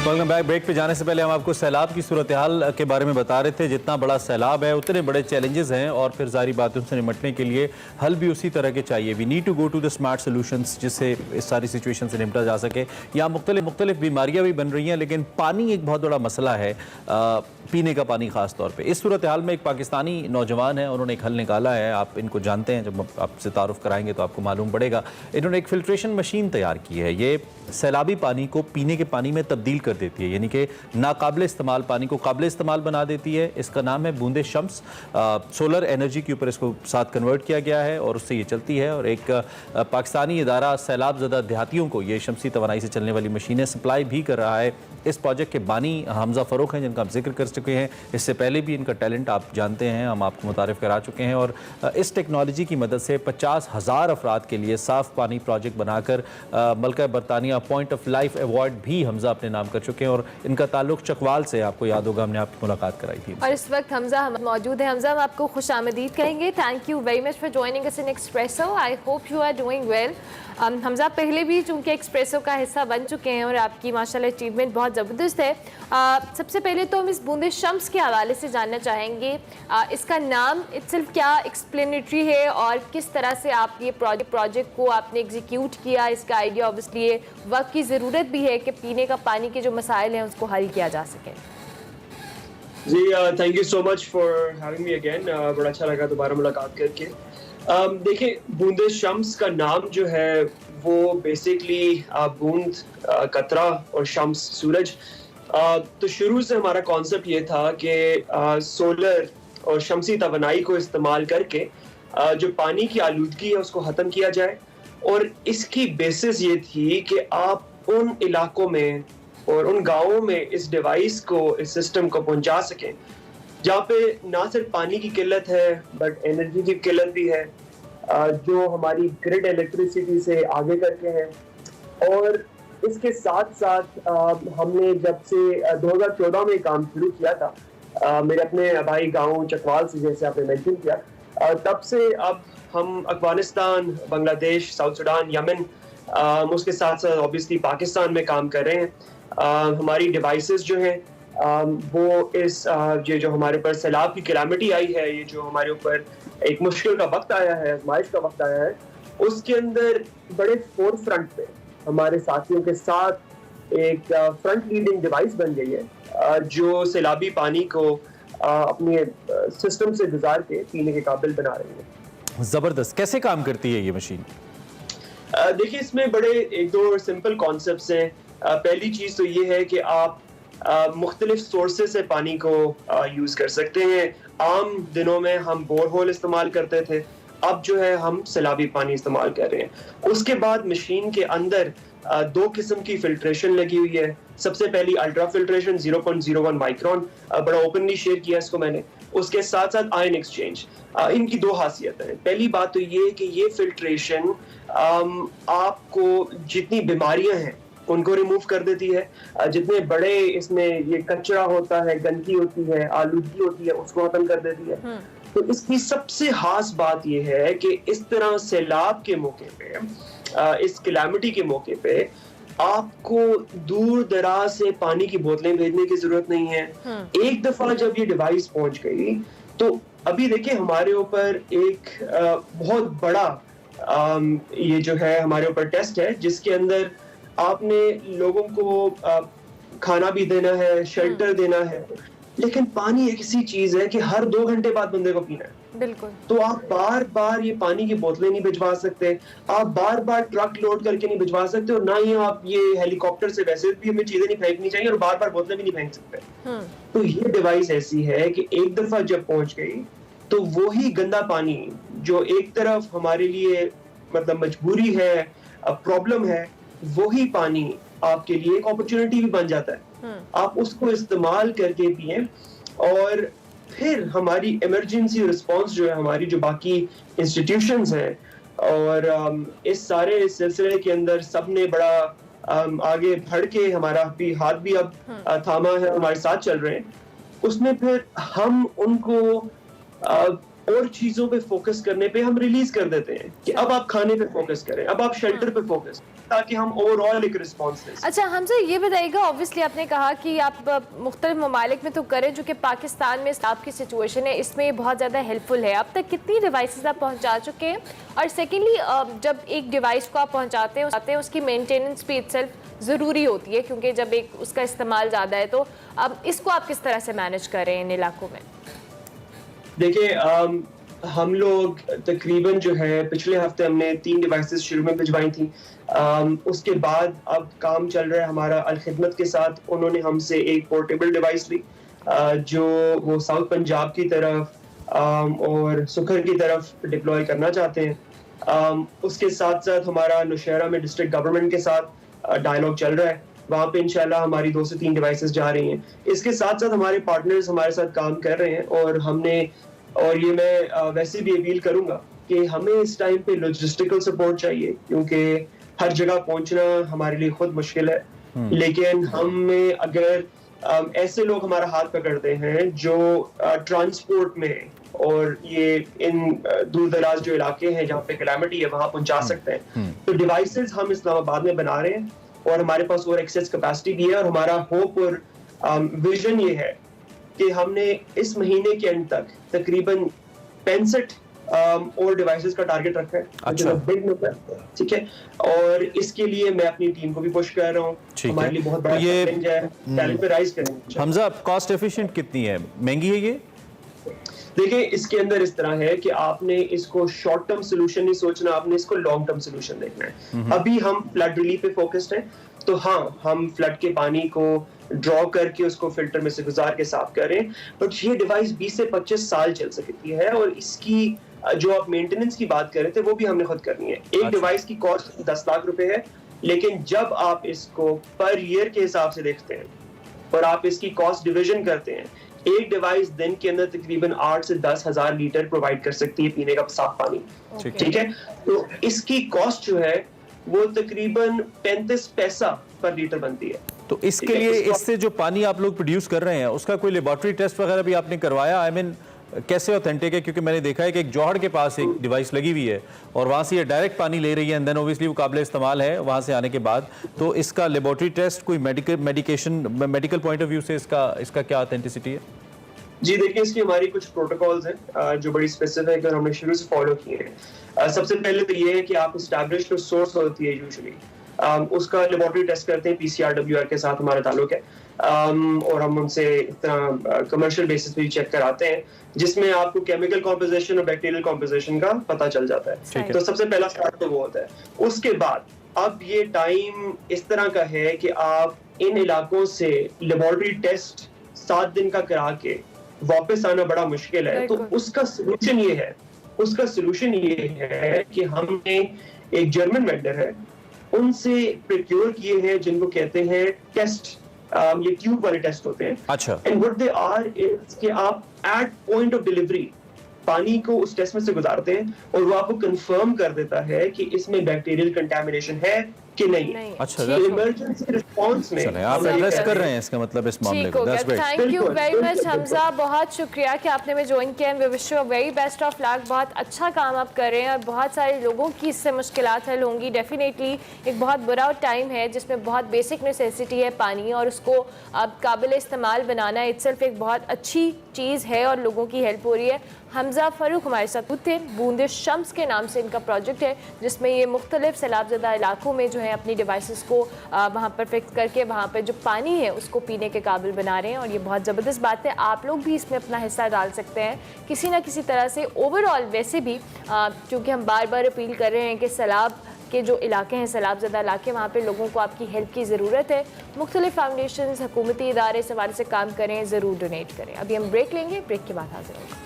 Welcome back. Break पे जाने से पहले हम आपको सैलाब की सूरत हाल के बारे में बता रहे थे। जितना बड़ा सैलाब है उतने बड़े चैलेंजेस हैं और फिर जारी बात उनसे निपटने के लिए हल भी उसी तरह के चाहिए। We need to go to the smart solutions जिससे इस सारी सिचुएशन से निपटा जा सके। यहाँ मुख्तलिफ बीमारियाँ भी बन रही हैं, लेकिन पानी एक बहुत बड़ा मसला है, पीने का पानी ख़ास तौर पे। इस सूरत हाल में एक पाकिस्तानी नौजवान है, उन्होंने एक हल निकाला है। आप इनको जानते हैं, जब आपसे तारुफ कराएंगे तो आपको मालूम पड़ेगा। इन्होंने एक फिल्ट्रेशन मशीन तैयार की है। ये सैलाबी पानी को पीने के पानी में तब्दील कर देती है, यानी कि नाकाबिल इस्तेमाल पानी को काबिल इस्तेमाल बना देती है। इसका नाम है बूंदे शम्स। सोलर एनर्जी के ऊपर इसको साथ कन्वर्ट किया गया है और उससे ये चलती है। और एक पाकिस्तानी इदारा सैलाब ज़दा देहातियों को ये शमसी तवानाई से चलने वाली मशीनें सप्लाई भी कर रहा है। इस प्रोजेक्ट के बानी हमजा फ़ारूक हैं, जिनका हम जिक्र कर चुके हैं। इससे पहले भी इनका टैलेंट आप जानते हैं, हम आपको मुतारिफ़ करा चुके हैं। और इस टेक्नोलॉजी की मदद से 50,000 अफराद के लिए साफ़ पानी प्रोजेक्ट बनाकर मल्का बरतानिया पॉइंट ऑफ लाइफ अवार्ड भी हमजा अपने नाम कर चुके हैं। और इनका ताल्लुक चकवाल से, आपको याद होगा हमने आपकी मुलाकात कराई थी। और इस वक्त हमजा मौजूद है। हमजा, हम आपको खुश आमदीद कहेंगे। Thank you very much for joining us in Expresso. I hope you are doing well. Hamza पहले भी चूँकि एक्सप्रेसो का हिस्सा बन चुके हैं और आपकी माशाल्लाह अचीवमेंट बहुत ज़बरदस्त है। सबसे पहले तो हम इस बूंदे शम्स के हवाले से जानना चाहेंगे, इसका नाम इट्सेल्फ क्या एक्सप्लेनेटरी है और किस तरह से आप ये प्रोजेक्ट को आपने एग्जीक्यूट किया। इसका आइडिया ऑब्वियसली ये वक्त की ज़रूरत भी है कि पीने का पानी के जो मसाइल हैं उसको हल किया जा सके। जी thank you so much for having me again. बड़ा अच्छा लगा दोबारा मुलाकात करके। देखिए, बूंदे शम्स का नाम जो है वो बेसिकली बूंद, कतरा और शम्स सूरज। तो शुरू से हमारा कॉन्सेप्ट ये था कि सोलर और शमसी तवानाई को इस्तेमाल करके जो पानी की आलूदगी है उसको ख़त्म किया जाए। और इसकी बेसिस ये थी कि आप उन इलाकों में और उन गाँवों में इस डिवाइस को, इस सिस्टम को पहुंचा सकें जहाँ पे ना सिर्फ पानी की किल्लत है बट एनर्जी की किल्लत भी है, जो हमारी ग्रिड इलेक्ट्रिसिटी से आगे करके हैं। और इसके साथ साथ हमने जब से 2014 में काम शुरू किया था, मेरे अपने आबाई गांव चकवाल से, जैसे आपने मेंशन किया, तब से अब हम Afghanistan, Bangladesh, south Sudan, Yemen, उसके साथ साथ ऑब्वियसली पाकिस्तान में काम कर रहे हैं। हमारी डिवाइसेस जो हैं वो इस ये जो हमारे ऊपर सैलाब की कैलामिटी आई है, ये जो हमारे ऊपर एक मुश्किल का वक्त आया है, आजमाइश का वक्त आया है, उसके अंदर बड़े फोर फ्रंट पे हमारे साथियों के साथ एक फ्रंट लीडिंग डिवाइस बन गई है जो सैलाबी पानी को अपने सिस्टम से गुजार के पीने के काबिल बना रही है। ज़बरदस्त। कैसे काम करती है ये मशीन? देखिए, इसमें बड़े एक दो सिंपल कॉन्सेप्ट्स हैं। पहली चीज़ तो ये है कि आप मुख्तलिफ सोर्सेज से पानी को यूज़ कर सकते हैं। आम दिनों में हम बोरहोल इस्तेमाल करते थे, अब जो है हम सैलाबी पानी इस्तेमाल कर रहे हैं। उसके बाद मशीन के अंदर दो किस्म की फिल्ट्रेशन लगी हुई है। सबसे पहली अल्ट्रा फिल्ट्रेशन 0.01 माइक्रोन, बड़ा ओपनली शेयर किया इसको मैंने। उसके साथ साथ आयन एक्सचेंज। इनकी दो खासियतें हैं। पहली बात तो ये कि ये फिल्ट्रेशन आपको जितनी बीमारियां हैं उनको रिमूव कर देती है, जितने बड़े इसमें ये कचरा होता है, गंदगी होती है, आलूदगी होती है, उसको खत्म कर देती है। तो इसकी सबसे खास बात ये है कि इस तरह सैलाब के मौके पे, इस कैलामिटी के मौके पे आपको दूर दराज से पानी की बोतलें भेजने की जरूरत नहीं है। एक दफा जब ये डिवाइस पहुंच गई तो अभी देखिए हमारे ऊपर एक बहुत बड़ा ये जो है हमारे ऊपर टेस्ट है, जिसके अंदर आपने लोगों को खाना भी देना है, शेल्टर देना है, लेकिन पानी एक ऐसी चीज है कि हर 2 घंटे बाद बंदे को पीना है। बिल्कुल। तो आप बार बार ये पानी की बोतलें नहीं भिजवा सकते, आप बार बार ट्रक लोड करके नहीं भिजवा सकते, और ना ही आप ये हेलीकॉप्टर से, वैसे भी हमें चीजें नहीं फेंकनी चाहिए और बार बार बोतलें भी नहीं फेंक सकते। तो ये डिवाइस ऐसी है कि एक दफा जब पहुंच गई तो वही गंदा पानी जो एक तरफ हमारे लिए मतलब मजबूरी है, प्रॉब्लम है, वही पानी आपके लिए एक अपॉर्चुनिटी भी बन जाता है। आप उसको इस्तेमाल करके पिए। और फिर हमारी इमरजेंसी रिस्पांस जो है, हमारी जो बाकी इंस्टीट्यूशंस हैं और इस सारे सिलसिले के अंदर सबने बड़ा आगे बढ़ के हमारा भी हाथ भी अब थामा है, हमारे साथ चल रहे हैं। उसमें फिर हम उनको और चीजों पे फोकस करने पे हम रिलीज कर देते हैं कि अब आप खाने पे फोकस करें, अब आप शेल्टर पे फोकस, ताकि हम ओवरऑल एक रिस्पॉन्स दें। अच्छा हमसे ये बताइएगा, ऑब्वियसली आपने कहा कि आप मुख्तलिफ ममालिक में तो करें, जो कि पाकिस्तान में आपकी सिचुएशन है इसमें बहुत ज़्यादा हेल्पफुल है। अब तक कितनी डिवाइसेस आप पहुंचा चुके हैं? और सेकेंडली, जब एक डिवाइस को आप पहुंचाते हैं उसकी मेंटेनेंस भी इटसेल्फ ज़रूरी होती है, क्योंकि जब एक उसका इस्तेमाल ज़्यादा है, तो अब इसको आप किस तरह से मैनेज कर रहे हैं इन इलाकों में? देखिए, हम लोग तकरीबन जो है पिछले हफ्ते हमने 3 डिवाइसेस शुरू में भिजवाई थी। उसके बाद अब काम चल रहा है हमारा अल खिदमत के साथ। उन्होंने हमसे एक पोर्टेबल डिवाइस ली जो वो साउथ पंजाब की तरफ और सुखर की तरफ डिप्लॉय करना चाहते हैं। उसके साथ साथ हमारा नौशहरा में डिस्ट्रिक्ट गवर्नमेंट के साथ डायलॉग चल रहा है, वहाँ पे इंशाल्लाह हमारी 2 से 3 डिवाइसेस जा रही हैं। इसके साथ साथ हमारे पार्टनर्स हमारे साथ काम कर रहे हैं, और ये मैं वैसे भी अपील करूंगा कि हमें इस टाइम पे लॉजिस्टिकल सपोर्ट चाहिए, क्योंकि हर जगह पहुंचना हमारे लिए खुद मुश्किल है। लेकिन हमें अगर ऐसे लोग हमारा हाथ पकड़ते हैं जो ट्रांसपोर्ट में और ये इन दूर दराज जो इलाके हैं जहाँ पे कैलामिटी है वहां पहुंचा सकते हैं, तो डिवाइसेस हम इस्लामाबाद में बना रहे हैं और हमारे पास और एक्सेस कैपेसिटी भी है। और हमारा होप और विजन ये है कि हमने इस महीने के एंड तक तकरीबन 65 और डिवाइसेस का टारगेट रखा है। अच्छा। बिग नंबर, ठीक है। और इसके लिए मैं अपनी टीम को भी पुश कर रहा हूँ। हमारे लिए बहुत बड़ा चैलेंज है, चैलेंज पे राइज करेंगे। हमजा, कॉस्ट एफिशिएंट कितनी है, महंगी है ये? देखिए, इसके अंदर इस तरह है कि आपने इसको शॉर्ट टर्म सोल्यूशन नहीं सोचना, आपने इसको लॉन्ग टर्म सोल्यूशन देखना है। अभी हम फ्लड रिलीफ पे फोकस्ड हैं, तो हाँ, हम फ्लड के पानी को ड्रॉ करके उसको फिल्टर में से गुजार के साफ करें, बट ये डिवाइस 20 से 25 साल चल सकती है। और इसकी जो आप मेंटेनेंस की बात कर रहे थे वो भी हमने खुद करनी है। एक डिवाइस की कॉस्ट 10 लाख रुपए है, लेकिन जब आप इसको पर ईयर के हिसाब से देखते हैं और आप इसकी कॉस्ट डिवीजन करते हैं, एक डिवाइस दिन के अंदर तकरीबन 8 से 10 हजार लीटर प्रोवाइड कर सकती है पीने का साफ पानी। ठीक है, तो इसकी कॉस्ट जो है वो तकरीबन 35 पैसा पर लीटर बनती है। तो इसके लिए इससे जो पानी आप लोग प्रोड्यूस कर रहे हैं उसका कोई लेबोरेटरी टेस्ट वगैरह भी आपने करवाया? आई मीन कैसे ऑथेंटिक है? क्योंकि मैंने देखा है कि एक जौहड़ के पास एक डिवाइस लगी हुई है और वहाँ से ये डायरेक्ट पानी ले रही है, एंड देन ऑब्वियसली वो काबिल इस्तेमाल है वहाँ से आने के बाद। तो इसका लेबोरेटरी टेस्ट, कोई मेडिकल पॉइंट ऑफ व्यू से इसका क्या ऑथेंटिसिटी है? जी देखिए, इसकी हमारी कुछ प्रोटोकॉल्स हैं जो बड़ी स्पेसिफिक है और हमने शुरू से फॉलो किए हैं। सबसे पहले तो ये है कि आप एस्टैब्लिश्ड जो सोर्स होती है यूजुअली उसका लेबोरेटरी टेस्ट करते हैं। PCR WR के साथ हमारा ताल्लुक है, और हम उनसे इतना कमर्शियल बेसिस पे चेक कराते हैं, जिसमें आपको केमिकल कॉम्पोजिशन और बैक्टीरियल कॉम्पोजिशन का पता चल जाता है। तो सबसे पहला स्टार्ट तो वो होता है। उसके बाद अब ये टाइम इस तरह का है कि आप इन इलाकों से लेबोरेटरी टेस्ट 7 दिन का करा के वापस आना बड़ा मुश्किल है। तो उसका सोल्यूशन ये है कि हमने एक जर्मन वेंडर है, उनसे प्रोक्योर किए हैं जिनको कहते हैं टेस्ट, ये ट्यूब वाले टेस्ट होते हैं। अच्छा। And what they are is कि आप एट पॉइंट ऑफ डिलीवरी पानी को उस टेस्ट में से गुजारते हैं और वो आपको कंफर्म कर देता है कि इसमें बैक्टीरियल कंटामिनेशन है कि नहीं। अच्छा, इमरजेंसी रिस्पांस में चलें, आप एड्रेस कर रहे हैं इसका मतलब इस मामले को। That's great. Thank you very much Hamza, बहुत शुक्रिया कि आपने हमें ज्वाइन किया। We wish you very best of luck. बहुत अच्छा काम आप कर रहे हैं और बहुत सारे लोगों की इससे मुश्किलात हल होंगी। डेफिनेटली एक बहुत बुरा टाइम है जिसमें बहुत बेसिक नेसेसिटी है पानी, और उसको अब काबिल इस्तेमाल बनाना इटसेल्फ एक बहुत अच्छी चीज़ है और लोगों की हेल्प हो रही है। हमजा फ़ारूक हमारे साथ थे। बूंदे शम्स के नाम से इनका प्रोजेक्ट है, जिसमें ये मुख्तलिफ सैलाबज़दा इलाकों में जो है अपनी डिवाइसेस को वहाँ पर फिक्स करके वहाँ पर जो पानी है उसको पीने के काबिल बना रहे हैं। और ये बहुत ज़बरदस्त बात है। आप लोग भी इसमें अपना हिस्सा डाल सकते हैं किसी ना किसी तरह से। ओवरऑल वैसे भी क्योंकि हम बार बार अपील कर रहे हैं कि सैलाब के जो इलाके हैं, सैलाबज़दा इलाके, वहाँ पे लोगों को आपकी हेल्प की ज़रूरत है। मुख्तलिफ फाउंडेशन, हुकूमती इदारे इस हवाले से काम करें, ज़रूर डोनेट करें। अभी हम ब्रेक लेंगे, ब्रेक के बाद हाजिर होंगे।